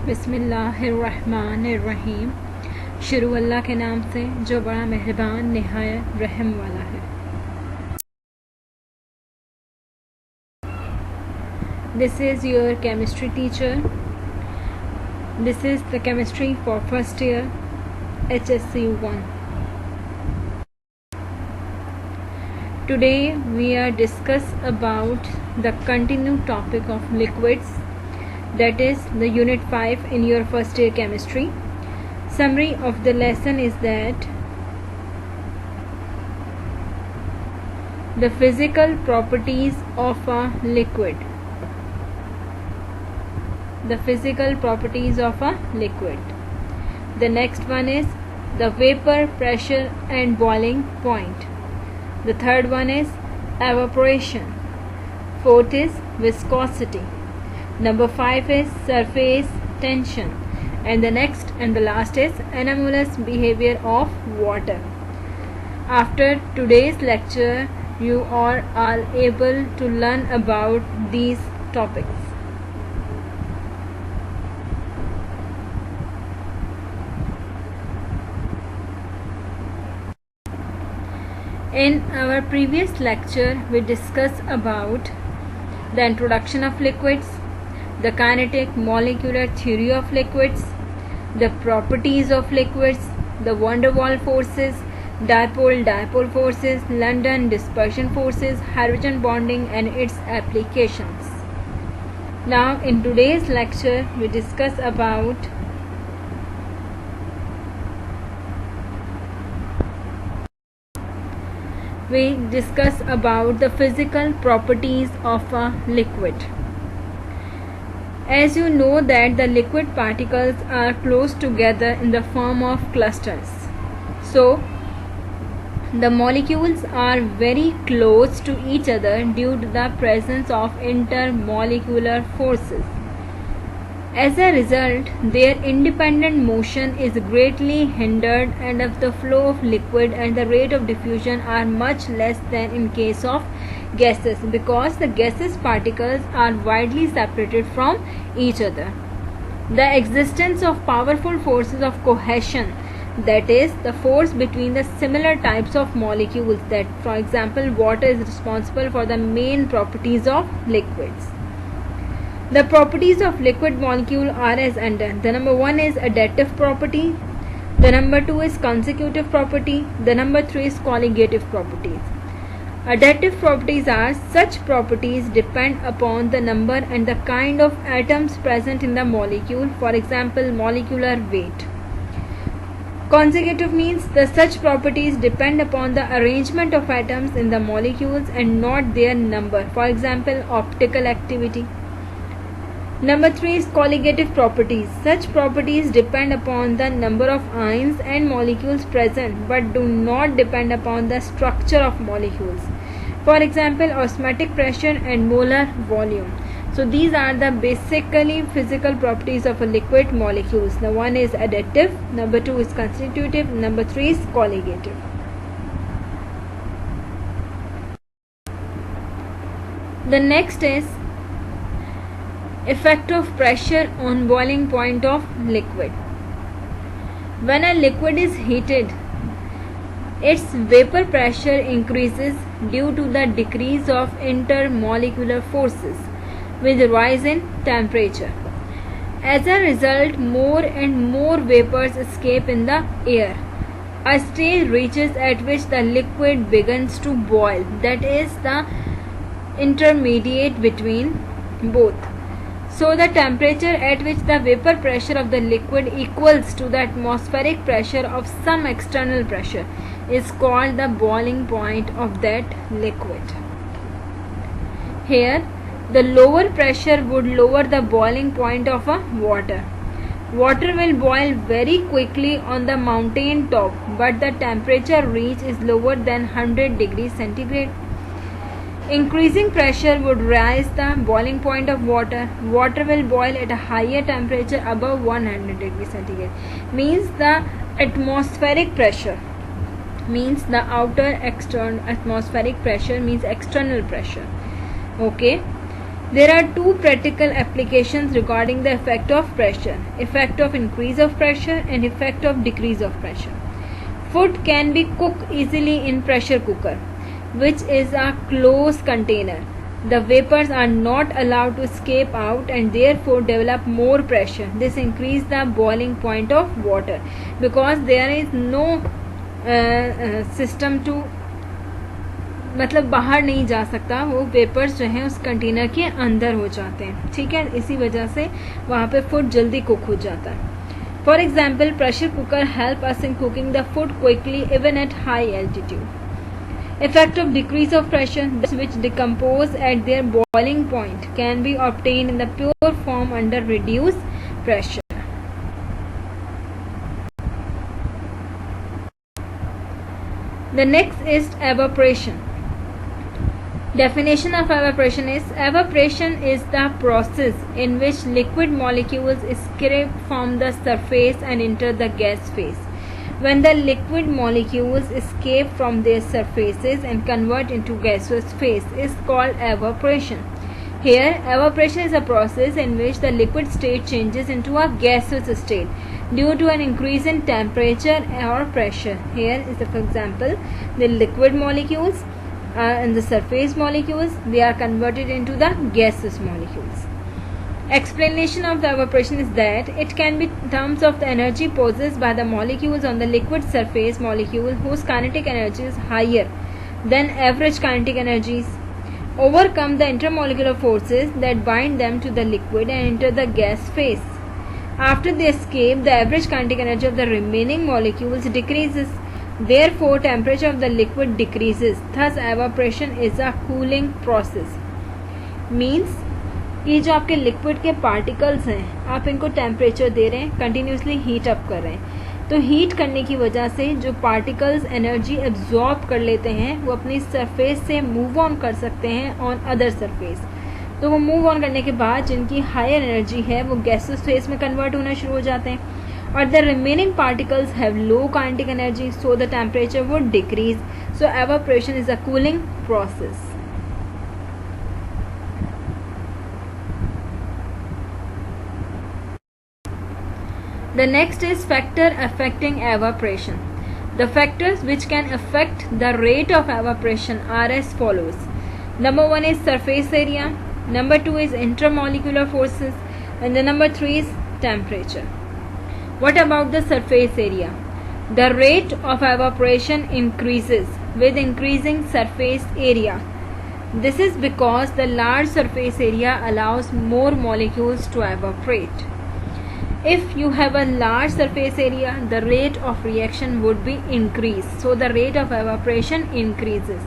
बिस्मिल्लाहिर्रहमानिर्रहीम। शुरू अल्लाह के नाम से जो बड़ा मेहरबान निहायत रहम वाला है। This is your chemistry teacher. This is the chemistry for first year HSC 1. Today we are discuss about the continued topic of liquids, that is the unit 5 in your first year chemistry. Summary of the lesson is that the physical properties of a liquid. The physical properties of a liquid. The next one is the vapor, pressure and boiling point. The third one is evaporation. Fourth is viscosity. Number 5 is surface tension. And the next and the last is anomalous behavior of water. After today's lecture, you are all able to learn about these topics. In our previous lecture, we discussed about the introduction of liquids, the kinetic molecular theory of liquids, the properties of liquids, the van der Waals forces, dipole forces, London dispersion forces, hydrogen bonding and its applications. Now in today's lecture, we discuss about the physical properties of a liquid. As you know that the liquid particles are close together in the form of clusters. So the molecules are very close to each other due to the presence of intermolecular forces. As a result, their independent motion is greatly hindered, and of the flow of liquid and the rate of diffusion are much less than in case of gases, because the gaseous particles are widely separated from each other. The existence of powerful forces of cohesion, that is the force between the similar types of molecules, that for example water is responsible for the main properties of liquids. The properties of liquid molecule are as under. The number 1 is additive property. The number 2 is consecutive property. The number 3 is colligative properties. Additive properties are such properties depend upon the number and the kind of atoms present in the molecule, for example molecular weight. Consecutive means the such properties depend upon the arrangement of atoms in the molecules and not their number, for example optical activity. Number 3 is colligative properties. Such properties depend upon the number of ions and molecules present but do not depend upon the structure of molecules. For example, osmotic pressure and molar volume. So these are the basically physical properties of a liquid molecules. The one is additive, number 2 is constitutive, number 3 is colligative. The next is effect of pressure on boiling point of liquid. When a liquid is heated, its vapor pressure increases due to the decrease of intermolecular forces with rise in temperature. As a result, more and more vapors escape in the air. A stage reaches at which the liquid begins to boil, that is the intermediate between both. So the temperature at which the vapor pressure of the liquid equals to the atmospheric pressure of some external pressure is called the boiling point of that liquid. Here, the lower pressure would lower the boiling point of a water. Water will boil very quickly on the mountain top, but the temperature reached is lower than 100 degrees centigrade. Increasing pressure would raise the boiling point of water. Water will boil at a higher temperature above 100 degrees centigrade. Means the atmospheric pressure. Means the outer external atmospheric pressure means external pressure. Okay. There are two practical applications regarding the effect of pressure: effect of increase of pressure and effect of decrease of pressure. Food can be cooked easily in pressure cooker, which is a closed container. The vapors are not allowed to escape out and therefore develop more pressure. This increases the boiling point of water because there is no system to, मतलब बाहर नहीं जा सकता, वो vapours जो हैं उस container के अंदर हो जाते हैं. ठीक है, इसी वजह से वहाँ पे फूड जल्दी कुक हो जाता है. For example, pressure cooker help us in cooking the food quickly even at high altitude. Effect of decrease of pressure, which decompose at their boiling point, can be obtained in the pure form under reduced pressure. The next is evaporation. Definition of evaporation is: evaporation is the process in which liquid molecules escape from the surface and enter the gas phase. When the liquid molecules escape from their surfaces and convert into gaseous phase is called evaporation. Here, evaporation is a process in which the liquid state changes into a gaseous state due to an increase in temperature or pressure. Here is for example, the liquid molecules and the surface molecules, they are converted into the gaseous molecules. Explanation of the evaporation is that it can be in terms of the energy possessed by the molecules on the liquid surface molecule whose kinetic energy is higher than average kinetic energies, overcome the intermolecular forces that bind them to the liquid and enter the gas phase. After they escape, the average kinetic energy of the remaining molecules decreases. Therefore, temperature of the liquid decreases. Thus, evaporation is a cooling process. Means, ये जो आपके liquid के particles हैं, आप इनको temperature दे रहे हैं, continuously heat up कर रहे हैं, तो हीट करने की वजह से जो पार्टिकल्स एनर्जी एब्जॉर्ब कर लेते हैं वो अपनी सरफेस से मूव ऑन कर सकते हैं ऑन अदर सरफेस. तो वो मूव ऑन करने के बाद जिनकी हायर एनर्जी है वो गैसेस फेज में कन्वर्ट होना शुरू हो जाते हैं, और the remaining particles have low kinetic energy, so the temperature would decrease. So evaporation is a cooling process. The next is factor affecting evaporation. The factors which can affect the rate of evaporation are as follows. Number 1 is surface area, number 2 is intermolecular forces, and the number 3 is temperature. What about the surface area? The rate of evaporation increases with increasing surface area. This is because the large surface area allows more molecules to evaporate. If you have a large surface area, the rate of reaction would be increased, so the rate of evaporation increases.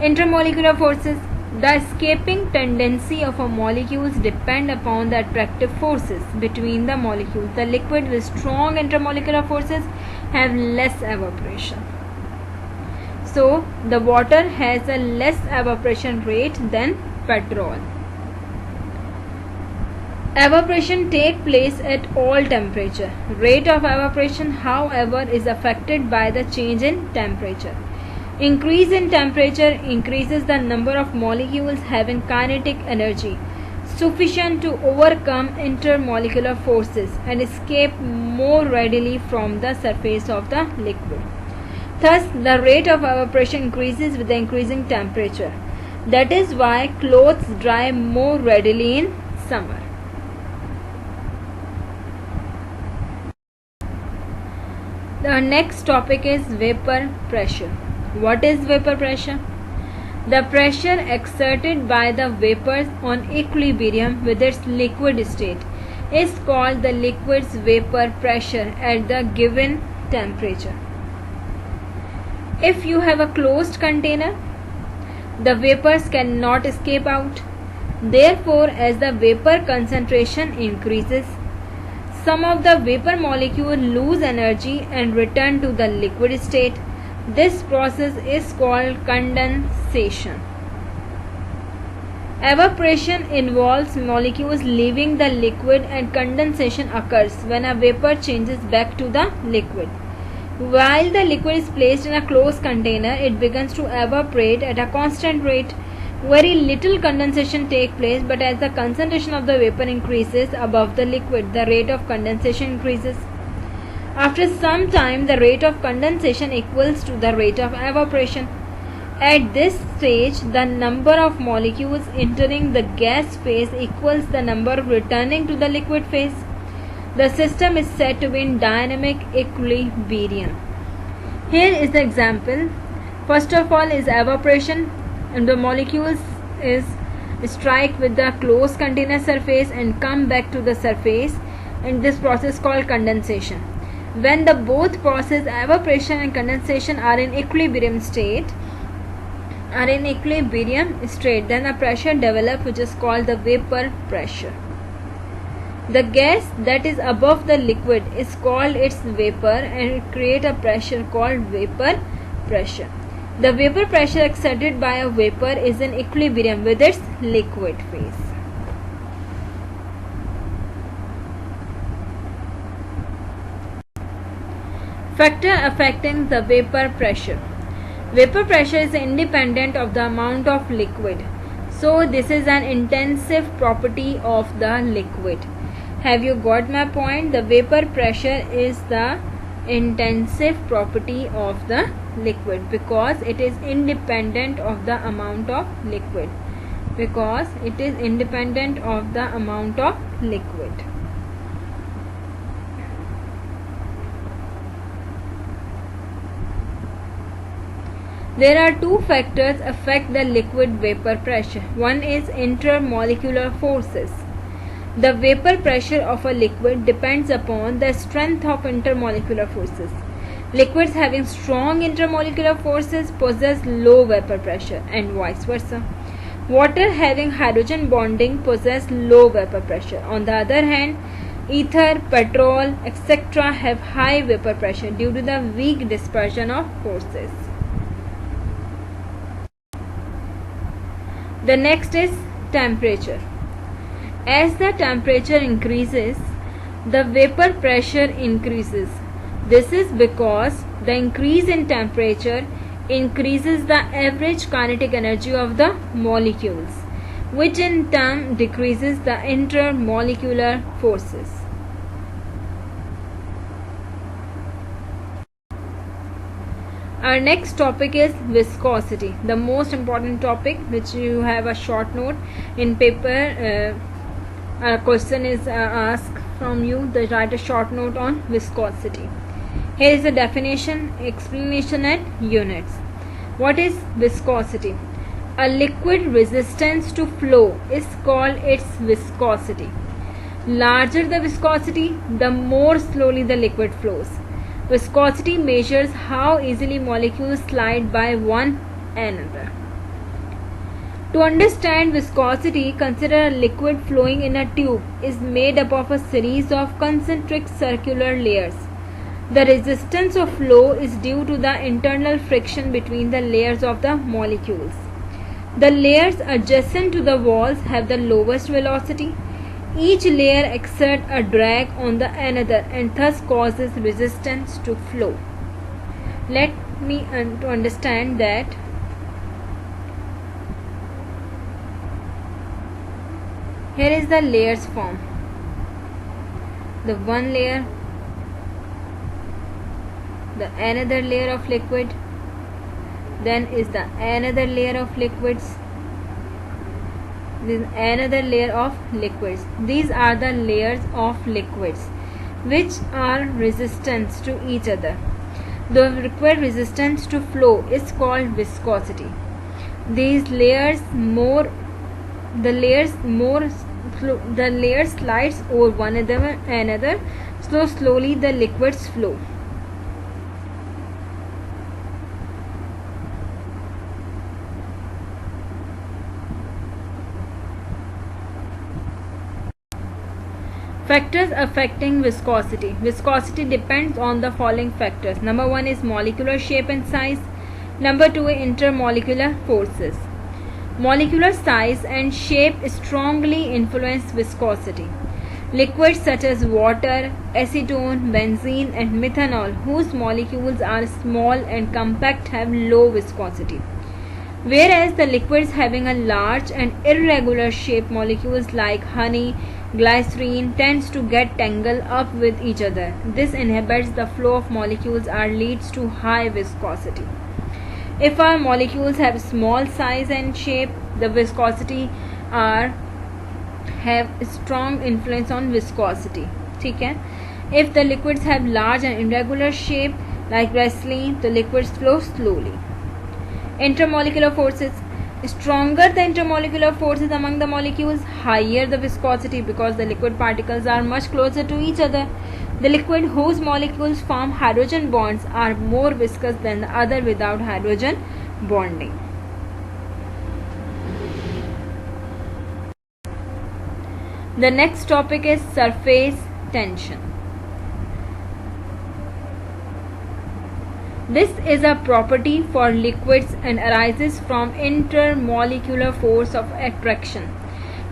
Intermolecular forces. The escaping tendency of a molecules depend upon the attractive forces between the molecules. The liquid with strong intermolecular forces have less evaporation. So, the water has a less evaporation rate than petrol. Evaporation takes place at all temperature. Rate of evaporation, however, is affected by the change in temperature. Increase in temperature increases the number of molecules having kinetic energy sufficient to overcome intermolecular forces and escape more readily from the surface of the liquid. Thus, the rate of evaporation increases with the increasing temperature. That is why clothes dry more readily in summer. The next topic is vapor pressure. What is vapor pressure? The pressure exerted by the vapors on equilibrium with its liquid state is called the liquid's vapor pressure at the given temperature. If you have a closed container, the vapors cannot escape out. Therefore, as the vapor concentration increases, some of the vapor molecules lose energy and return to the liquid state. This process is called condensation. Evaporation involves molecules leaving the liquid, and condensation occurs when a vapor changes back to the liquid. While the liquid is placed in a closed container, it begins to evaporate at a constant rate. Very little condensation takes place, but as the concentration of the vapor increases above the liquid, the rate of condensation increases. After some time, the rate of condensation equals to the rate of evaporation. At this stage, the number of molecules entering the gas phase equals the number returning to the liquid phase. The system is said to be in dynamic equilibrium. Here is the example. First of all is evaporation, and the molecules strike with the closed container surface and come back to the surface, and this process called condensation. When the both process, evaporation and condensation, are in equilibrium state, then a pressure develops which is called the vapor pressure. The gas that is above the liquid is called its vapor and it creates a pressure called vapor pressure. The vapor pressure exerted by a vapor is in equilibrium with its liquid phase. Factor affecting the vapor pressure. Vapor pressure is independent of the amount of liquid. So this is an intensive property of the liquid. Have you got my point? The vapor pressure is the intensive property of the liquid because it is independent of the amount of liquid. There are two factors affect the liquid vapor pressure. One is intermolecular forces. The vapor pressure of a liquid depends upon the strength of intermolecular forces. Liquids having strong intermolecular forces possess low vapor pressure and vice versa. Water having hydrogen bonding possess low vapor pressure. On the other hand, ether, petrol, etc. have high vapor pressure due to the weak dispersion of forces. The next is temperature. As the temperature increases, the vapor pressure increases. This is because the increase in temperature increases the average kinetic energy of the molecules, which in turn decreases the intermolecular forces. Our next topic is viscosity, the most important topic, which you have a short note in paper. A question is asked from you to write a short note on viscosity. Here is the definition, explanation and units. What is viscosity? A liquid resistance to flow is called its viscosity. Larger the viscosity, the more slowly the liquid flows. Viscosity measures how easily molecules slide by one another. To understand viscosity, consider a liquid flowing in a tube is made up of a series of concentric circular layers. The resistance of flow is due to the internal friction between the layers of the molecules. The layers adjacent to the walls have the lowest velocity. Each layer exerts a drag on the another and thus causes resistance to flow. Let me to understand that here is the layers form. The one layer, the another layer of liquid, then is the another layer of liquids, then another layer of liquids. These are the layers of liquids which are resistant to each other. The required resistance to flow is called viscosity. These layers the layer slides over one another, so slowly the liquids flow. Factors affecting viscosity. Viscosity depends on the following factors. Number 1 is molecular shape and size. Number 2 is intermolecular forces. Molecular size and shape strongly influence viscosity. Liquids such as water, acetone, benzene and methanol, whose molecules are small and compact, have low viscosity. whereas the liquids having a large and irregular shape molecules like honey, glycerine tends to get tangled up with each other. This inhibits the flow of molecules and leads to high viscosity. If our molecules have small size and shape, the viscosity have strong influence on viscosity. ठीक है? If the liquids have large and irregular shape like glycerine, the liquids flow slowly. Intermolecular forces. Stronger the intermolecular forces among the molecules, higher the viscosity because the liquid particles are much closer to each other. The liquid whose molecules form hydrogen bonds are more viscous than the other without hydrogen bonding. The next topic is surface tension. This is a property for liquids and arises from intermolecular force of attraction.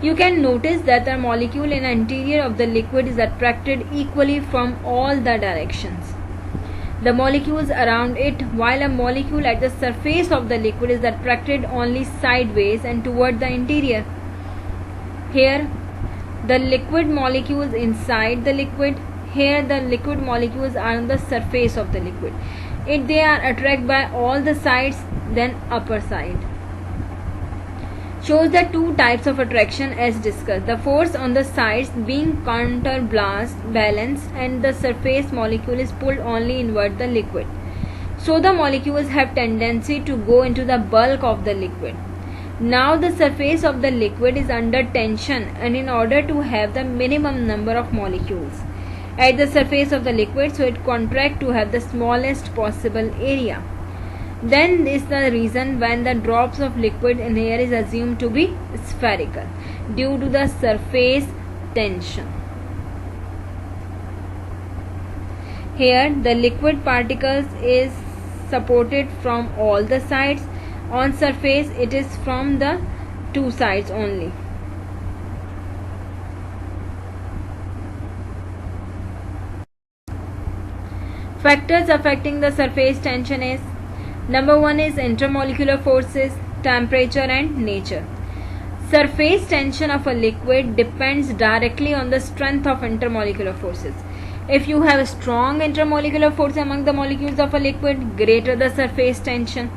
You can notice that the molecule in the interior of the liquid is attracted equally from all the directions. The molecules around it, while a molecule at the surface of the liquid is attracted only sideways and toward the interior. Here, the liquid molecules inside the liquid. Here, the liquid molecules are on the surface of the liquid. If they are attracted by all the sides, then upper side. Shows the two types of attraction as discussed. The force on the sides being counterbalanced and the surface molecule is pulled only inward the liquid. So the molecules have tendency to go into the bulk of the liquid. Now the surface of the liquid is under tension and in order to have the minimum number of molecules at the surface of the liquid, so it contracts to have the smallest possible area. Then is the reason when the drops of liquid in air is assumed to be spherical due to the surface tension. Here the liquid particles is supported from all the sides. On surface it is from the two sides only. Factors affecting the surface tension is: number 1 is intermolecular forces, temperature and nature. Surface tension of a liquid depends directly on the strength of intermolecular forces. If you have a strong intermolecular force among the molecules of a liquid, greater the surface tension.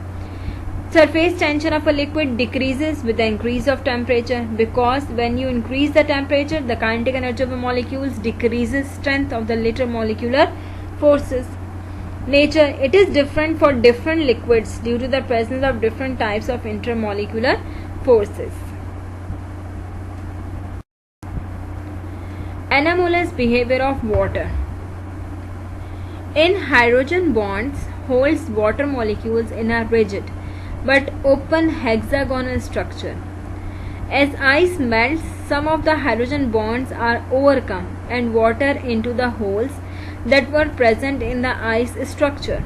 Surface tension of a liquid decreases with the increase of temperature because when you increase the temperature, the kinetic energy of the molecules decreases strength of the intermolecular forces. Nature. It is different for different liquids due to the presence of different types of intermolecular forces. Anomalous behavior of water. In hydrogen bonds holds water molecules in a rigid but open hexagonal structure. As ice melts, some of the hydrogen bonds are overcome and water into the holes that were present in the ice structure.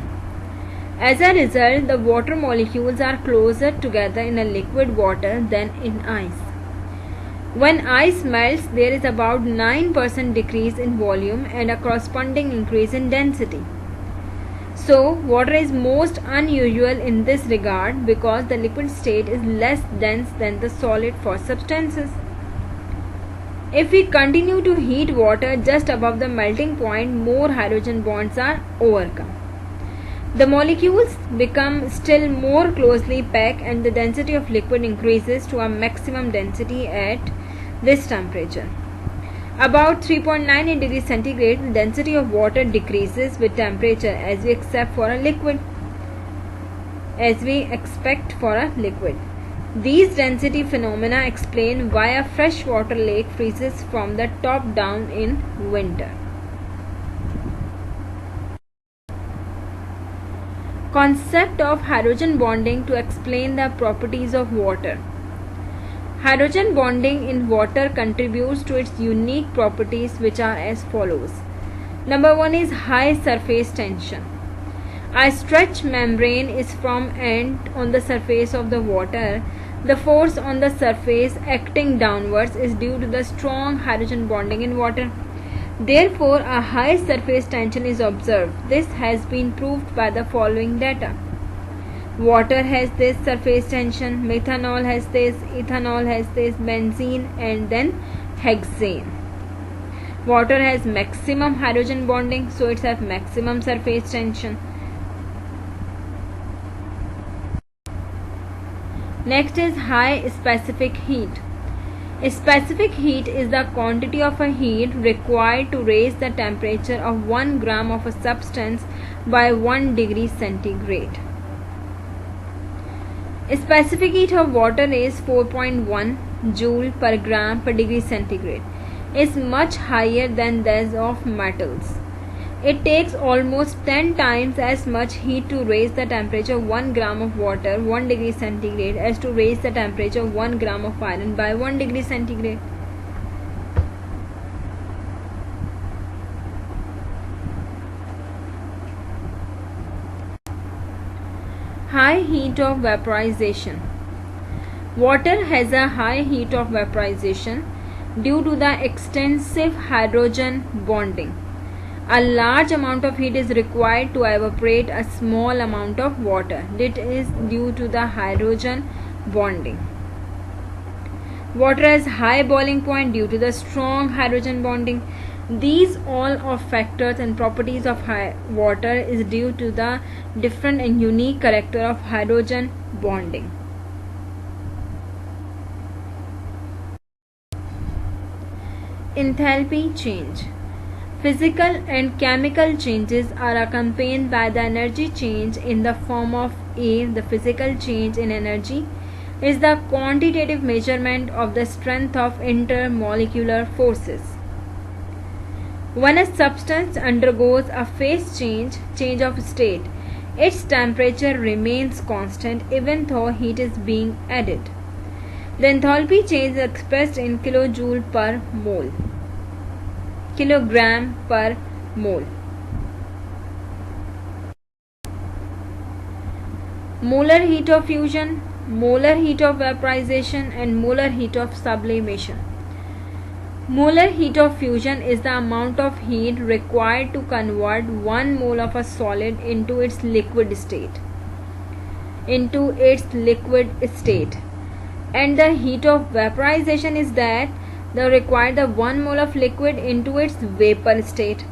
As a result, the water molecules are closer together in a liquid water than in ice. When ice melts, there is about 9% decrease in volume and a corresponding increase in density. So, water is most unusual in this regard because the liquid state is less dense than the solid for substances. If we continue to heat water just above the melting point, more hydrogen bonds are overcome. The molecules become still more closely packed and the density of liquid increases to a maximum density at this temperature. About 3.98 degrees centigrade, the density of water decreases with temperature as we expect for a liquid. These density phenomena explain why a freshwater lake freezes from the top down in winter. Concept of hydrogen bonding to explain the properties of water. Hydrogen bonding in water contributes to its unique properties, which are as follows. Number 1 is high surface tension. A stretched membrane is formed and on the surface of the water. The force on the surface acting downwards is due to the strong hydrogen bonding in water. Therefore, a high surface tension is observed. This has been proved by the following data. water has this surface tension, methanol has this, ethanol has this, benzene, and then hexane. Water has maximum hydrogen bonding, so it has maximum surface tension. Next is high specific heat. Specific heat is the quantity of a heat required to raise the temperature of 1 gram of a substance by 1 degree centigrade. Specific heat of water is 4.1 joule per gram per degree centigrade. Is much higher than that of metals. It takes almost 10 times as much heat to raise the temperature of 1 gram of water 1 degree centigrade as to raise the temperature of 1 gram of iron by 1 degree centigrade. High heat of vaporization. Water has a high heat of vaporization due to the extensive hydrogen bonding. A large amount of heat is required to evaporate a small amount of water. This is due to the hydrogen bonding. Water has high boiling point due to the strong hydrogen bonding. These all of factors and properties of water is due to the different and unique character of hydrogen bonding. Enthalpy change. Physical and chemical changes are accompanied by the energy change in the form of A. The physical change in energy is the quantitative measurement of the strength of intermolecular forces. When a substance undergoes a phase change of state, its temperature remains constant even though heat is being added. The enthalpy change is expressed in kilojoule per mole. Kilogram per mole. Molar heat of fusion, molar heat of vaporization, and molar heat of sublimation. Molar heat of fusion is the amount of heat required to convert 1 mole of a solid into its liquid state. And the heat of vaporization is that require the 1 mole of liquid into its vapor state,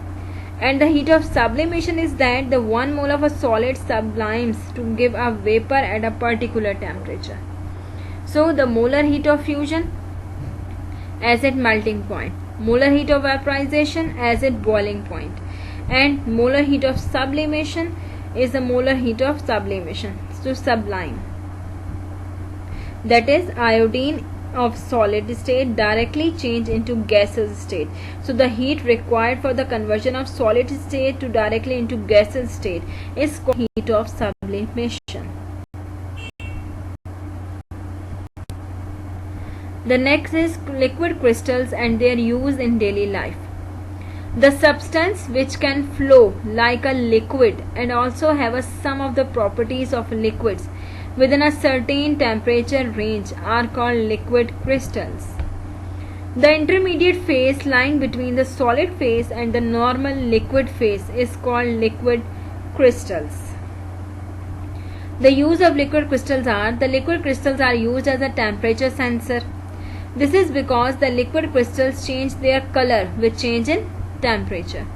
and the heat of sublimation is that the 1 mole of a solid sublimes to give a vapor at a particular temperature. So the molar heat of fusion as at melting point, molar heat of vaporization as at boiling point, and molar heat of sublimation is the molar heat of sublimation, to sublime. That is, iodine of solid state directly change into gaseous state. So the heat required for the conversion of solid state to directly into gaseous state is called heat of sublimation. The next is liquid crystals and their use in daily life. The substance which can flow like a liquid and also have some of the properties of liquids within a certain temperature range are called liquid crystals. The intermediate phase lying between the solid phase and the normal liquid phase is called liquid crystals. The use of liquid crystals are: the liquid crystals are used as a temperature sensor. This is because the liquid crystals change their color with change in temperature.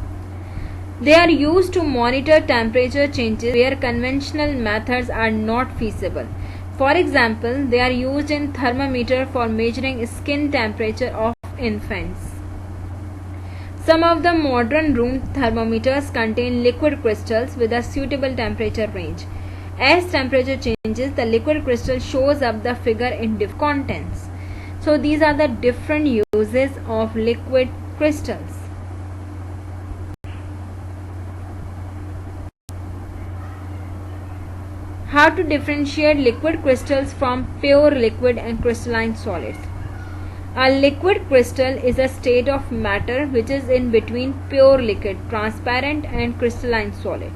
They are used to monitor temperature changes where conventional methods are not feasible. For example, they are used in thermometer for measuring skin temperature of infants. Some of the modern room thermometers contain liquid crystals with a suitable temperature range. As temperature changes, the liquid crystal shows up the figure in different contents. So these are the different uses of liquid crystals. How to differentiate liquid crystals from pure liquid and crystalline solids. A liquid crystal is a state of matter which is in between pure liquid, transparent, and crystalline solid.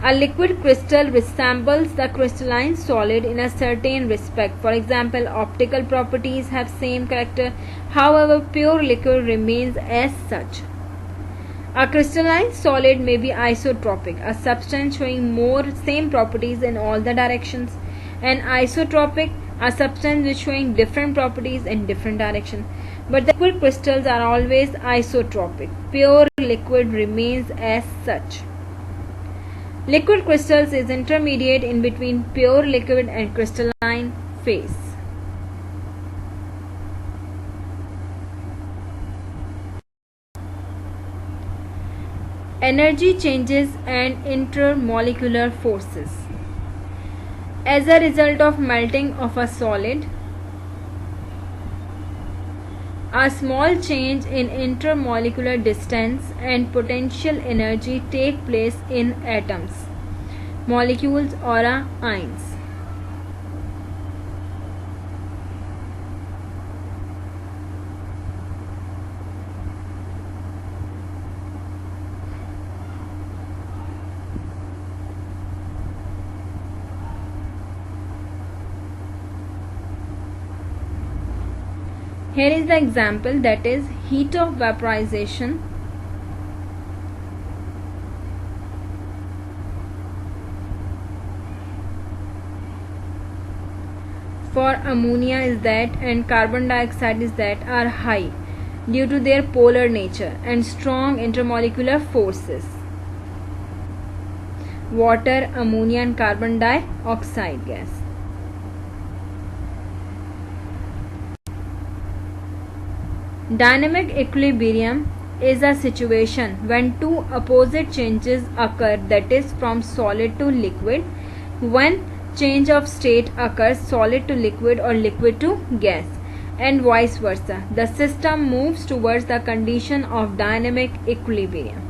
A liquid crystal resembles the crystalline solid in a certain respect. For example, optical properties have same character. However, pure liquid remains as such. A crystalline solid may be isotropic, a substance showing more same properties in all the directions. And isotropic, a substance which showing different properties in different directions. But the liquid crystals are always isotropic. Pure liquid remains as such. Liquid crystals is intermediate in between pure liquid and crystalline phase. Energy changes and intermolecular forces. As a result of melting of a solid, a small change in intermolecular distance and potential energy take place in atoms, molecules or ions. Here is the example, that is heat of vaporization. For ammonia is that and carbon dioxide is that are high due to their polar nature and strong intermolecular forces. Water, ammonia and carbon dioxide gas. Dynamic equilibrium is a situation when two opposite changes occur, that is from solid to liquid. When change of state occurs, solid to liquid or liquid to gas, and vice versa, the system moves towards the condition of dynamic equilibrium.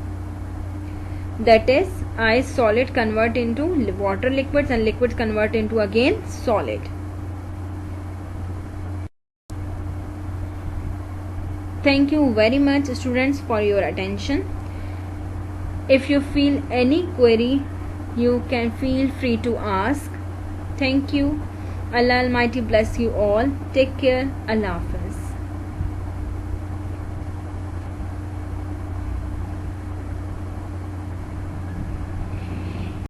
That is, ice solid convert into water liquids and liquids convert into again solid. Thank you very much students for your attention. If you feel any query, you can feel free to ask. Thank you. Allah Almighty bless you all. Take care. Allah Hafiz.